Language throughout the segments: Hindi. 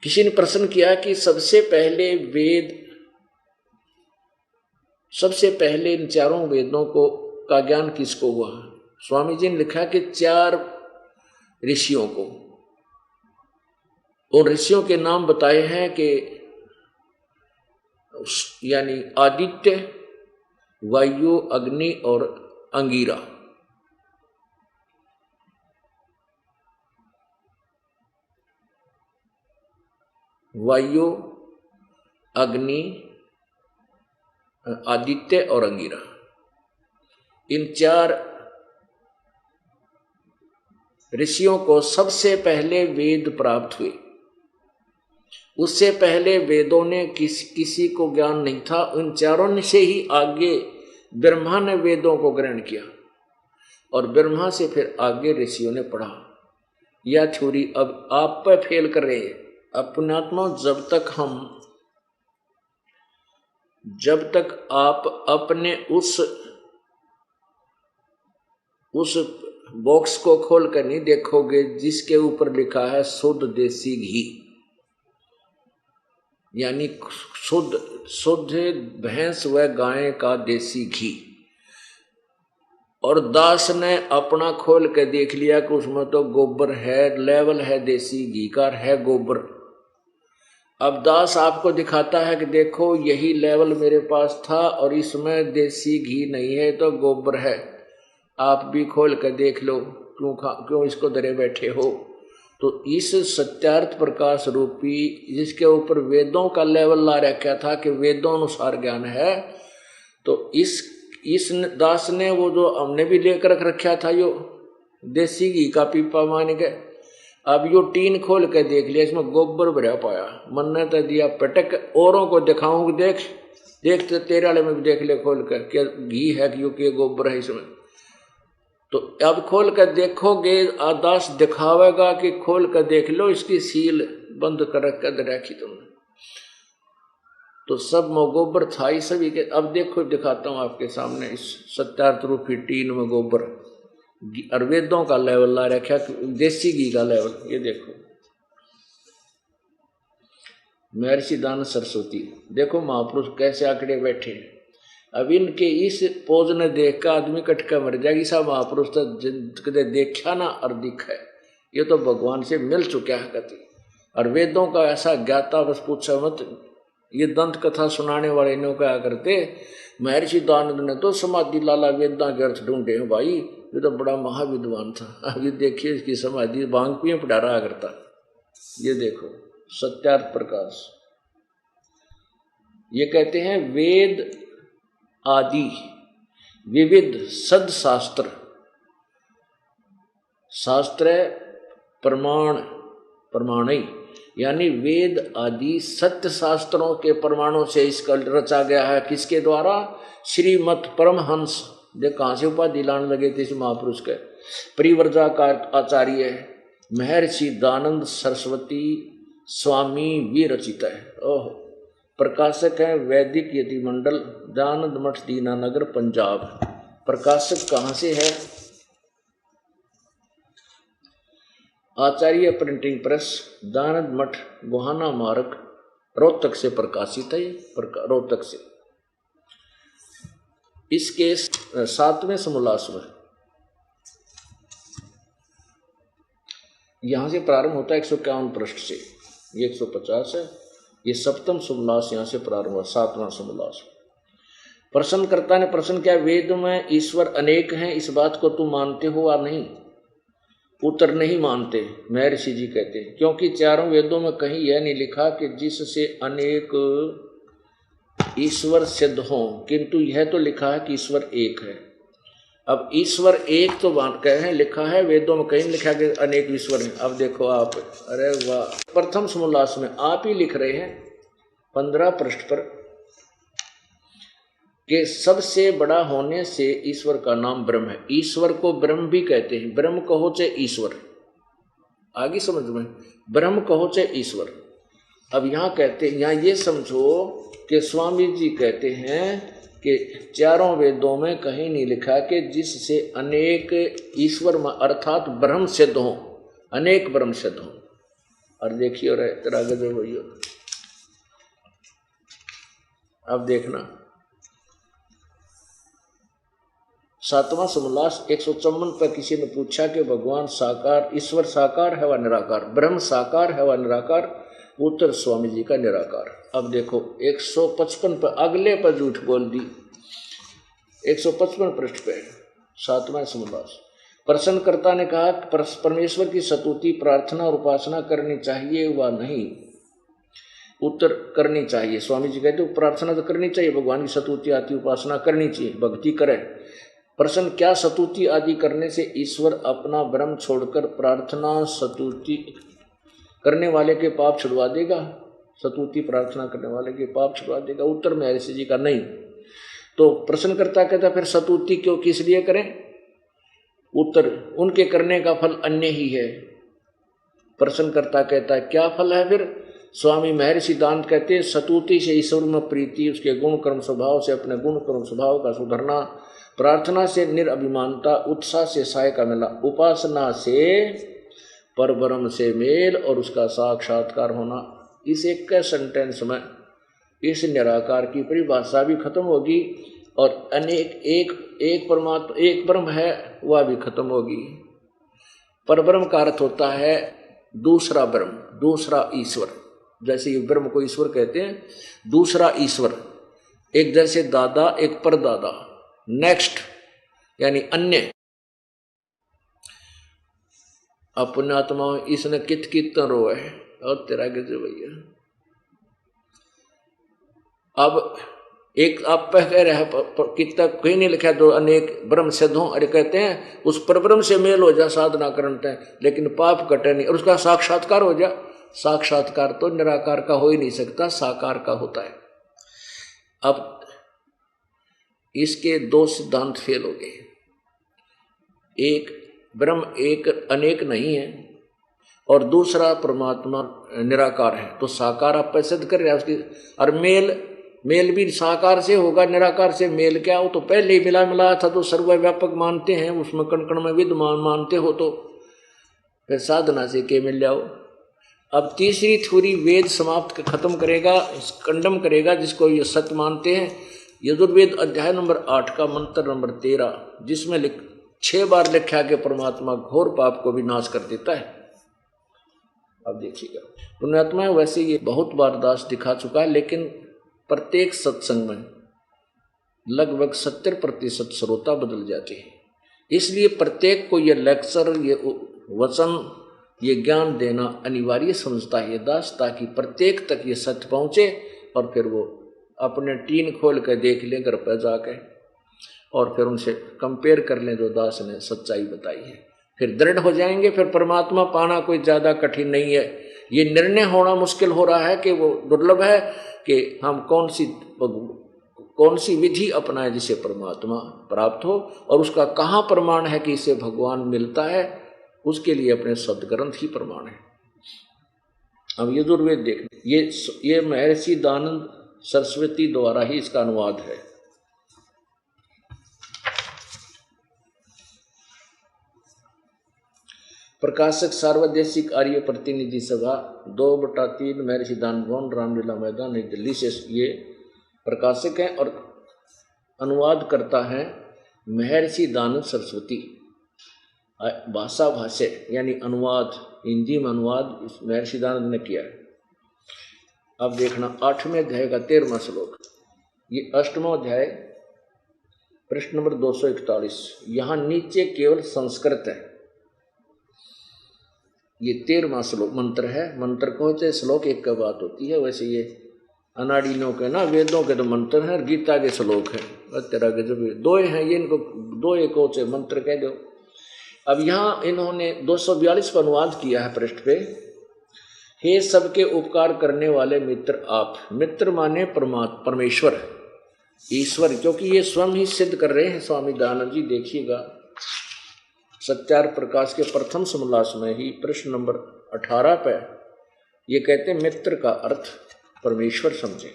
किसी ने प्रश्न किया कि सबसे पहले इन चारों वेदों का ज्ञान किसको हुआ? स्वामी जी ने लिखा कि 4 ऋषियों को। उन ऋषियों के नाम बताए हैं कि यानी आदित्य, वायु, अग्नि और अंगिरा। वायु, अग्नि, आदित्य और अंगिरा, इन 4 ऋषियों को सबसे पहले वेद प्राप्त हुए। उससे पहले वेदों ने किसी को ज्ञान नहीं था। उन चारों ने से ही आगे ब्रह्मा ने वेदों को ग्रहण किया और ब्रह्मा से फिर आगे ऋषियों ने पढ़ा। यह थ्योरी अब आप पर फेल कर रहे हैं। अपनात्मा, जब तक आप अपने उस बॉक्स को खोल कर नहीं देखोगे जिसके ऊपर लिखा है शुद्ध देसी घी, यानी शुद्ध भैंस व गाय का देसी घी, और दास ने अपना खोल के देख लिया कि उसमें तो गोबर है, लेवल है देसी घी का, है गोबर। अब दास आपको दिखाता है कि देखो यही लेवल मेरे पास था और इसमें देसी घी नहीं है तो गोबर है, आप भी खोल कर देख लो, क्यों इसको डरे बैठे हो। तो इस सत्यार्थ प्रकाश रूपी जिसके ऊपर वेदों का लेवल ला रखा था कि वेदों अनुसार ज्ञान है, तो इस दास ने वो जो हमने भी लेकर रखा था यो देसी घी का पीपा मान के, अब यो टीन खोल के देख लिया, इसमें गोबर भरा पाया। मन ने तो दिया पटक, औरों को दिखाऊं, देख तो तेरे वाले में भी देख ले खोल कर, क्या घी है कि गोबर है इसमें। तो अब खोल कर देखोगे, दास दिखावेगा कि खोल कर देख लो, इसकी सील बंद कर रखी तुमने, तो सब गोबर था ही सभी के। अब देखो दिखाता हूं आपके सामने इस सत्यार्थ रूपी टीन में गोबर और वेदों का लेवल ला रखा, देसी घी का लेवल। ये देखो महर्षि दान सरस्वती, देखो महापुरुष कैसे आंकड़े बैठे हैं। अब इनके इस पोज ने देख कर आदमी कटका मर जाएगी। सब महापुरुष तो कदे देखा ना और दिखा है, ये तो भगवान से मिल चुका है कति। और वेदों का ऐसा ज्ञाता बस पूछा मत। ये दंत कथा सुनाने वाले ने क्या करते, महर्षि दानंद ने तो समाधि लाला वेदा के अर्थ ढूंढे हैं भाई, ये तो बड़ा महाविद्वान था। अब ये देखिए इसकी समाधि बांग पिए पढ़ा रहा करता। ये देखो सत्यार्थ प्रकाश, ये कहते हैं वेद आदि विविध सद शास्त्र प्रमाणी, यानी वेद आदि सत्य शास्त्रों के प्रमाणों से इसका रचा गया है। किसके द्वारा? श्रीमत परमहंस, देख कहां से उपाधि लाने लगे थे इस महापुरुष के, परिव्रजा का आचार्य महर्षि दानंद सरस्वती स्वामी विरचित है। ओह, प्रकाशक है वैदिक यति मंडल, दानंद मठ, दीनानगर, पंजाब। प्रकाशक कहां से है? आचार्य प्रिंटिंग प्रेस, दानंद मठ, गोहाना मार्ग, रोहतक से प्रकाशित है। रोहतक से। इसके 7वें समोल्लास में यहां से प्रारंभ होता है 151 पृष्ठ से, ये 150 है। ये 7वां समोल्लास यहां से प्रारंभ हुआ, 7वां समोल्लास। प्रश्नकर्ता ने प्रश्न किया, वेद में ईश्वर अनेक हैं, इस बात को तुम मानते हो या नहीं? उत्तर, नहीं मानते। महर्षि जी कहते हैं क्योंकि चारों वेदों में कहीं यह नहीं लिखा कि जिससे अनेक ईश्वर सिद्ध हों, किंतु यह तो लिखा है कि ईश्वर एक है। अब ईश्वर एक तो कहें लिखा है वेदों में, कहीं लिखा कि अनेक ईश्वर हैं। अब देखो आप, अरे वाह, प्रथम समोल्लास में आप ही लिख रहे हैं 15 पृष्ठ पर कि सबसे बड़ा होने से ईश्वर का नाम ब्रह्म है। ईश्वर को ब्रह्म भी कहते हैं, ब्रह्म कहो चाहे ईश्वर, आगे समझ में, ब्रह्म कहो चाहे ईश्वर। अब यहाँ कहते हैं, यहाँ ये समझो कि स्वामी जी कहते हैं कि चारों वेदों में कहीं नहीं लिखा कि जिससे अनेक ईश्वर अर्थात ब्रह्म सिद्ध हों, अनेक ब्रह्म सिद्ध हों। और देखिए और तेरा गजब भैया। अब देखना 7वां समोल्लास 154 पर किसी ने पूछा कि भगवान साकार, ईश्वर साकार है व निराकार, ब्रह्म साकार है व निराकार? उत्तर स्वामी जी का निराकार। अब देखो 155 पर अगले पर झूठ बोल दी। 155 पृष्ठ पे 7वां समोल्लास। प्रश्नकर्ता ने कहा परमेश्वर की स्तुति, प्रार्थना और उपासना करनी चाहिए व नहीं? उत्तर करनी चाहिए। स्वामी जी कहते प्रार्थना तो करनी चाहिए, भगवान की स्तुति आती, उपासना करनी चाहिए, भक्ति करें। प्रश्न, क्या स्तुति आदि करने से ईश्वर अपना ब्रह्म छोड़कर प्रार्थना स्तुति करने वाले के पाप छुड़वा देगा? स्तुति प्रार्थना करने वाले के पाप छुड़वा देगा? उत्तर में ऋषि जी का नहीं। तो प्रश्नकर्ता कहता फिर स्तुति क्यों, किस लिए करें? उत्तर, उनके करने का फल अन्य ही है। प्रश्नकर्ता कहता है क्या फल है फिर? स्वामी महर्षि दांत कहते हैं स्तुति से ईश्वर में प्रीति, उसके गुण कर्म स्वभाव से अपने गुण कर्म स्वभाव का सुधरना, प्रार्थना से निरअभिमानता, उत्साह से सहाय का मिला, उपासना से परब्रह्म से मेल और उसका साक्षात्कार होना। इस एक सेंटेंस में इस निराकार की परिभाषा भी खत्म होगी और अनेक एक परमात्मा, एक ब्रह्म है वह भी खत्म होगी। परब्रह्म का अर्थ होता है दूसरा ब्रह्म, दूसरा ईश्वर। जैसे ये ब्रह्म को ईश्वर कहते हैं, दूसरा ईश्वर, एक जैसे दादा एक परदादा, नेक्स्ट यानी अन्य। अपने आत्मा इसने कितना रोए और तेरा गजब भैया। अब एक आप कह रहे हैं कितना कहीं नहीं लिखा तो अनेक ब्रह्म सिद्ध हो, अरे कहते हैं उस परब्रह्म से मेल हो जा साधना करते हैं, लेकिन पाप कटे नहीं और उसका साक्षात्कार हो जा। साक्षात्कार तो निराकार का हो ही नहीं सकता, साकार का होता है। अब इसके दो सिद्धांत फेल हो गए। एक ब्रह्म एक अनेक नहीं है और दूसरा परमात्मा निराकार है। तो साकार आप सिद्ध कर रहे हैं उसकी, और मेल भी साकार से होगा, निराकार से मेल क्या हो? तो पहले ही मिला था तो सर्वव्यापक मानते हैं, उसमें कण कण में विद्यमान मानते हो, तो फिर साधना से के मिल जाओ। अब तीसरी थ्योरी वेद समाप्त खत्म करेगा, कंडम करेगा जिसको ये सत्य मानते हैं। यजुर्वेद अध्याय नंबर 8 का मंत्र नंबर 13, जिसमें 6 बार लिखा कि परमात्मा घोर पाप को भी नाश कर देता है। अब देखिएगा पुण्यात्मा, वैसे ये बहुत बार दास दिखा चुका है, लेकिन प्रत्येक सत्संग में लगभग 70% श्रोता बदल जाते हैं। इसलिए प्रत्येक को ये लेक्चर, ये वचन, ये ज्ञान देना अनिवार्य समझता है दास, ताकि प्रत्येक तक ये सत्य पहुँचे और फिर वो अपने टीन खोल कर देख लें घर पर जाके और फिर उनसे कंपेयर कर लें जो दास ने सच्चाई बताई है, फिर दृढ़ हो जाएंगे। फिर परमात्मा पाना कोई ज़्यादा कठिन नहीं है। ये निर्णय होना मुश्किल हो रहा है कि वो दुर्लभ है कि हम कौन सी विधि अपनाएं जिसे परमात्मा प्राप्त हो, और उसका कहाँ प्रमाण है कि इसे भगवान मिलता है? उसके लिए अपने सदग्रंथ ही प्रमाण है। अब यजुर्वेद देखने, ये महर्षि दानंद सरस्वती द्वारा ही इसका अनुवाद है। प्रकाशक सार्वदेशिक आर्य प्रतिनिधि सभा 2/3 महर्षि दान भवन, रामलीला मैदान, नई दिल्ली से ये प्रकाशक हैं और अनुवाद करता है महर्षि दानंद सरस्वती। भाषा भाष्य यानी अनुवाद, हिंदी में अनुवाद इस महर्षि दानंद ने किया है। अब देखना 8वें अध्याय का 13वां श्लोक, ये 8वां अध्याय प्रश्न नंबर 241। यहाँ नीचे केवल संस्कृत है। ये 13वां श्लोक मंत्र है। मंत्र को होते श्लोक एक का बात होती है, वैसे ये अनाड़ियों के ना वेदों के तो मंत्र हैं, गीता के श्लोक है। तेरा गजब, दो हैं ये, इनको दो एक होते मंत्र कह दो। अब यहाँ इन्होंने 242 पर अनुवाद किया है पृष्ठ पे। हे सबके उपकार करने वाले मित्र आप, मित्र माने परमेश्वर ईश्वर, क्योंकि ये स्वयं ही सिद्ध कर रहे हैं स्वामी दयानंद जी। देखिएगा सत्यार प्रकाश के प्रथम समोल्लास में ही प्रश्न नंबर 18 पे ये कहते हैं मित्र का अर्थ परमेश्वर समझे।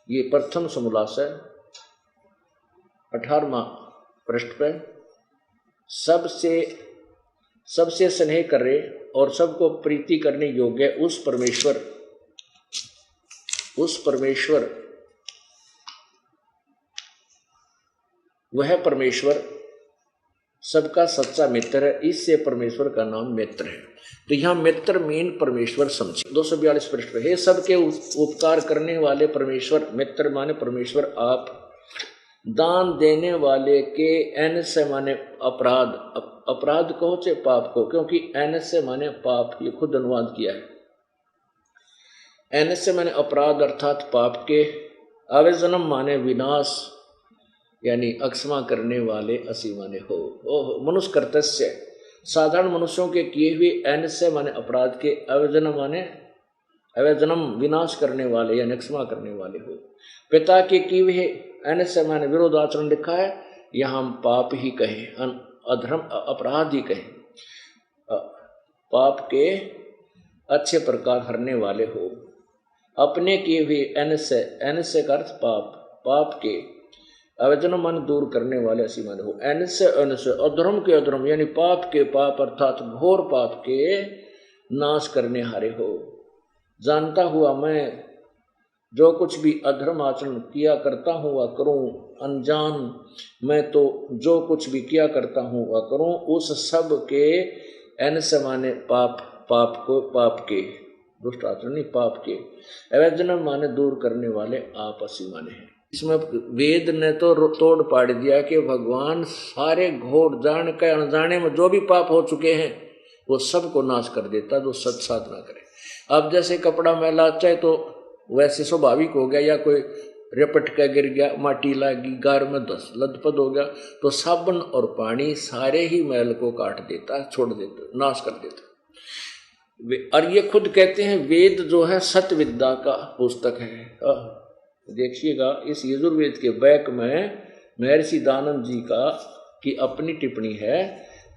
ये प्रथम समोल्लास है 18वां पृष्ठ पे। सबसे सबसे स्नेह करे और सबको प्रीति करने योग्य उस परमेश्वर वह परमेश्वर सबका सच्चा मित्र है। इससे परमेश्वर का नाम मित्र है। तो यहाँ मित्र मीन परमेश्वर समझे। 242 पृष्ठ पे, हे सबके उपकार करने वाले परमेश्वर, मित्र माने परमेश्वर आप, दान देने वाले के एन से माने अपराध, अपराध कहो चाहे पाप को, क्योंकि एन से माने पाप, ये खुद अनुवाद किया है। एन से माने अपराध अर्थात पाप के, अवजनम माने विनाश यानी अक्षमा करने वाले, असी माने हो। मनुष्य कर्तस्य, साधारण मनुष्यों के किए हुए, एन से माने अपराध के, अवजनम माने अवजनम विनाश करने वाले यानी अक्षमा करने वाले हो। पिता के किए हुए, एन से माने विरोध आचरण लिखा है, यहाँ हम पाप ही कहें, अधर्म अपराध ही कहें। पाप के अच्छे प्रकार हरने वाले हो। अपने किए हुए, एन से का अर्थ पाप, पाप के, अवजनम मन दूर करने वाले, ऐसी माने हो। एन से अधर्म के अधर्म यानी पाप के पाप अर्थात घोर पाप के नाश करने हारे हो। जानता हुआ मैं जो कुछ भी अधर्म आचरण किया करता हूँ वह करूँ, अनजान मैं तो जो कुछ भी किया करता हूँ वह करूँ, उस सब के, एन से माने पाप, पाप को, पाप के, दुष्ट आचरण नहीं, पाप के, अवजनम माने दूर करने वाले आप, असी माने हैं। इसमें वेद ने तो तोड़ पाड़ दिया कि भगवान सारे घोर जान के अनजाने में जो भी पाप हो चुके हैं वो सबको नाश कर देता जो सत साधना करे। अब जैसे कपड़ा मैला चाहे तो वैसे स्वाभाविक हो गया, या कोई रपट का गिर गया, माटी लगी, गार में दस लदपद हो गया, तो साबुन और पानी सारे ही मैल को काट देता, छोड़ देता, नाश कर देता। और ये खुद कहते हैं वेद जो है सत्य विद्या का पुस्तक है। देखिएगा इस यजुर्वेद के बैक में महर्षि दानंद जी की अपनी टिप्पणी है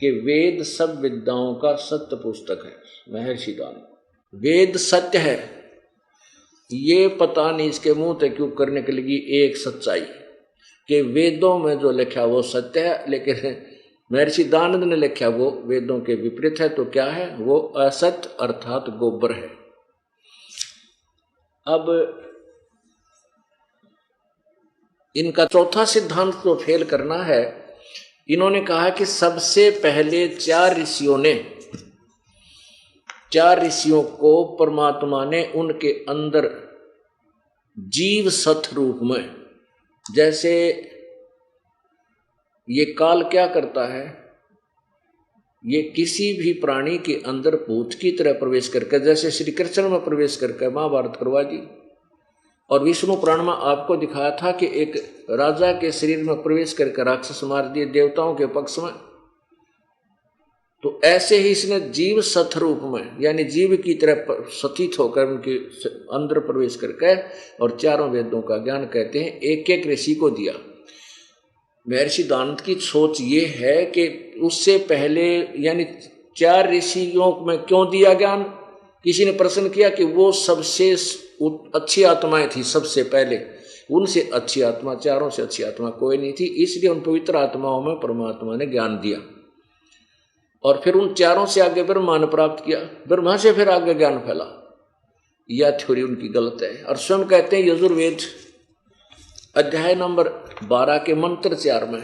कि वेद सब विद्याओं का सत्य पुस्तक है। महर्षि दानंद, वेद सत्य है, ये पता नहीं इसके मुंह तक क्यों करने के लिए एक सच्चाई कि वेदों में जो लिखा वो सत्य है, लेकिन महर्षि दानंद ने लिखा वो वेदों के विपरीत है। तो क्या है वो? असत्य अर्थात गोबर है। अब इनका चौथा सिद्धांत तो फेल करना है। इन्होंने कहा कि सबसे पहले चार ऋषियों को परमात्मा ने उनके अंदर जीव सत रूप में, जैसे ये काल क्या करता है, ये किसी भी प्राणी के अंदर भूत की तरह प्रवेश करके, जैसे श्री कृष्ण में प्रवेश करके महाभारत करवा दी, और विष्णु पुराण में आपको दिखाया था कि एक राजा के शरीर में प्रवेश करके राक्षस मार दिए देवताओं के पक्ष में। तो ऐसे ही इसने जीव सत रूप में यानी जीव की तरह सतीत होकर उनके अंदर प्रवेश करके और चारों वेदों का ज्ञान कहते हैं एक एक ऋषि को दिया। महर्षि दानंद की सोच ये है कि उससे पहले यानी चार ऋषियों में क्यों दिया ज्ञान। किसी ने प्रश्न किया कि वो सबसे अच्छी आत्माएं थी, सबसे पहले उनसे अच्छी आत्मा, चारों से अच्छी आत्मा कोई नहीं थी, इसलिए उन पवित्र आत्माओं में परमात्मा ने ज्ञान दिया और फिर उन चारों से आगे ब्रह्मा ने प्राप्त किया, ब्रह्मा से फिर आगे ज्ञान फैला। यह थ्योरी उनकी गलत है। और स्वयं कहते हैं यजुर्वेद अध्याय नंबर 12 के मंत्र 4 में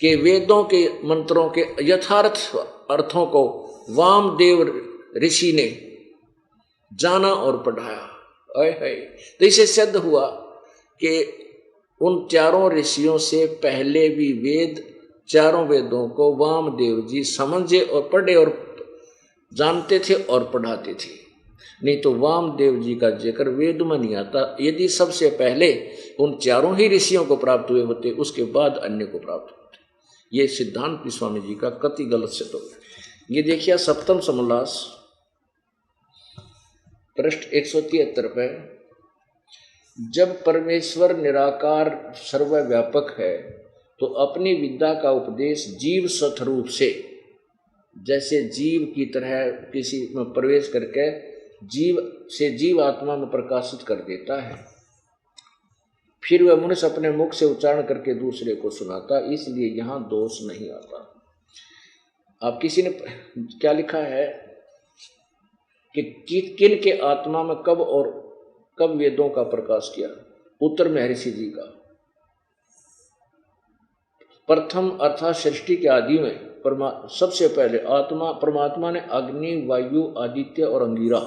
कि वेदों के मंत्रों के यथार्थ अर्थों को वामदेव ऋषि ने जाना और पढ़ाया। तो इसे सिद्ध हुआ कि उन चारों ऋषियों से पहले भी वेद, चारों वेदों को वामदेव जी समझे और पढ़े और जानते थे और पढ़ाते थे। नहीं तो वामदेव जी का जिक्र वेद में नहीं आता। यदि सबसे पहले उन चारों ही ऋषियों को प्राप्त हुए होते, उसके बाद अन्य को प्राप्त होते। ये सिद्धांत स्वामी जी का कति गलत सिद्ध हो गया। ये देखिए सप्तम समोल्लास पृष्ठ 173 पे, जब परमेश्वर निराकार सर्वव्यापक है तो अपनी विद्या का उपदेश जीव सतरूप से, जैसे जीव की तरह किसी में प्रवेश करके जीव से जीव आत्मा में प्रकाशित कर देता है, फिर वह मनुष्य अपने मुख से उच्चारण करके दूसरे को सुनाता, इसलिए यहां दोष नहीं आता। अब किसी ने क्या लिखा है कि किन के आत्मा में कब वेदों का प्रकाश किया? उत्तर महर्षि जी का। प्रथम अर्थात सृष्टि के आदि में सबसे पहले परमात्मा ने अग्नि, वायु, आदित्य और अंगिरा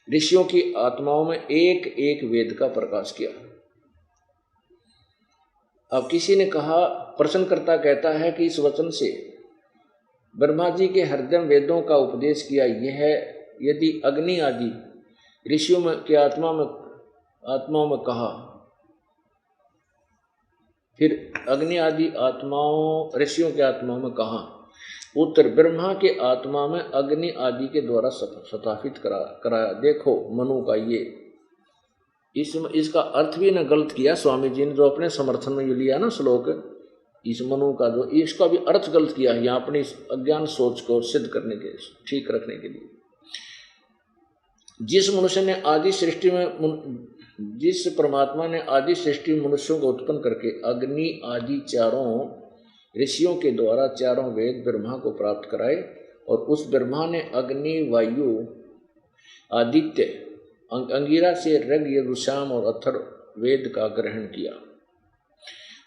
ऋषियों की आत्माओं में एक एक वेद का प्रकाश किया। अब किसी ने कहा, प्रश्नकर्ता कहता है कि इस वचन से ब्रह्मा जी के हृदय वेदों का उपदेश किया। यह यदि अग्नि आदि ऋषियों के आत्माओं में कहा, फिर अग्नि आदि आत्माओं ऋषियों के आत्माओं में कहा। उत्तर, ब्रह्मा के आत्मा में अग्नि आदि के द्वारा स्थापित कराया। देखो मनु का ये इसका अर्थ भी न गलत किया स्वामी जी ने, जो अपने समर्थन में लिया ना श्लोक, इस मनु का जो इसका भी अर्थ गलत किया है यहाँ अपनी अज्ञान सोच को सिद्ध करने के, ठीक रखने के लिए। जिस परमात्मा ने आदि सृष्टि में मनुष्यों को उत्पन्न करके अग्नि आदि चारों ऋषियों के द्वारा चारों वेद ब्रह्मा को प्राप्त कराए, और उस ब्रह्मा ने अग्नि, वायु, आदित्य, अंगिरा से ऋग, यजुर्साम और अथर्व वेद का ग्रहण किया।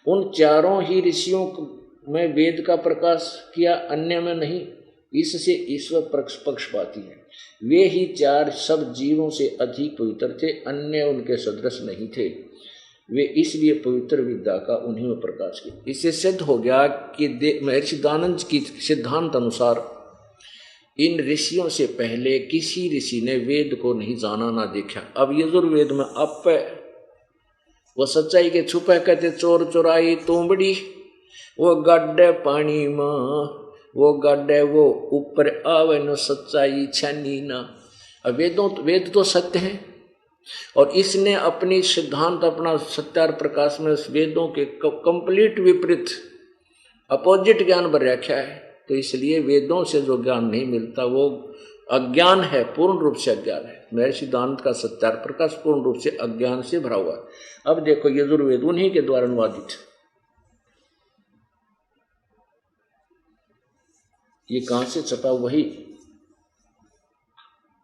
उन चारों ही ऋषियों में वेद का प्रकाश किया, अन्य में नहीं। इससे ईश्वर पक्षपाती है। वे ही चार सब जीवों से अधिक पवित्र थे, अन्य उनके सदृश नहीं थे। वे इसलिए पवित्र विद्या का उन्हीं में प्रकाश किया। इससे सिद्ध हो गया कि महर्षि दानंद की सिद्धांत अनुसार इन ऋषियों से पहले किसी ऋषि ने वेद को नहीं जाना ना देखा। अब यजुर्वेद में अप वो सच्चाई के छुपे कहते, चोर चोराई तोमड़ी, वो गड्ढे पानी में, वो गड्ढे वो ऊपर आवे न सच्चाई छानी ना। अब वेद तो सत्य है, और इसने अपनी सिद्धांत अपना सत्यार प्रकाश में वेदों के कंप्लीट विपरीत अपोजिट ज्ञान भर रखा है। तो इसलिए वेदों से जो ज्ञान नहीं मिलता वो अज्ञान है, पूर्ण रूप से अज्ञान है। महर्षि दानंद का सत्यार प्रकाश पूर्ण रूप से अज्ञान से भरा हुआ है। अब देखो यजुर्वेद उन्हीं के द्वारा अनुवादित, ये कहां से छपा? वही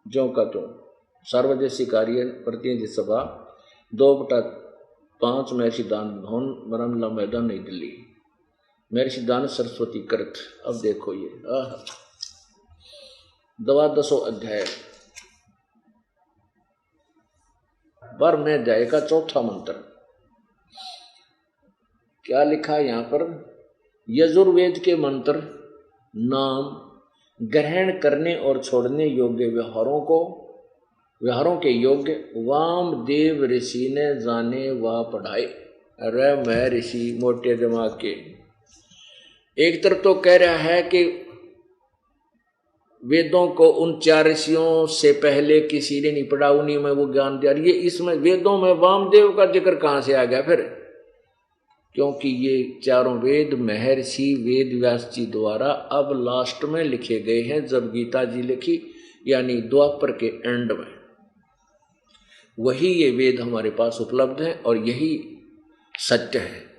जो का तो सार्वजनिक कार्य प्रतिनिधि सभा 2/5 महर्षि दानंद भवन, बरामला मैदान, नई दिल्ली। महर्षि दानंद सरस्वती कृत। अब देखो ये 12वां अध्याय 12वें अध्याय का 4था मंत्र। क्या लिखा है यहां पर? यजुर्वेद के मंत्र नाम ग्रहण करने और छोड़ने योग्य व्यवहारों के योग्य वामदेव ऋषि ने जाने व पढ़ाए। अरे मैं ऋषि मोटे दिमाग के, एक तरफ तो कह रहा है कि वेदों को उन चार ऋषियों से पहले किसी ने नहीं पढ़ा, उन्हीं में वो ज्ञान दिया। ये इसमें वेदों में वामदेव का जिक्र कहां से आ गया फिर? क्योंकि ये चारों वेद महर्षि वेद व्यास जी द्वारा अब लास्ट में लिखे गए हैं, जब गीता जी लिखी, यानी द्वापर के एंड में वही ये वेद हमारे पास उपलब्ध है, और यही सत्य है।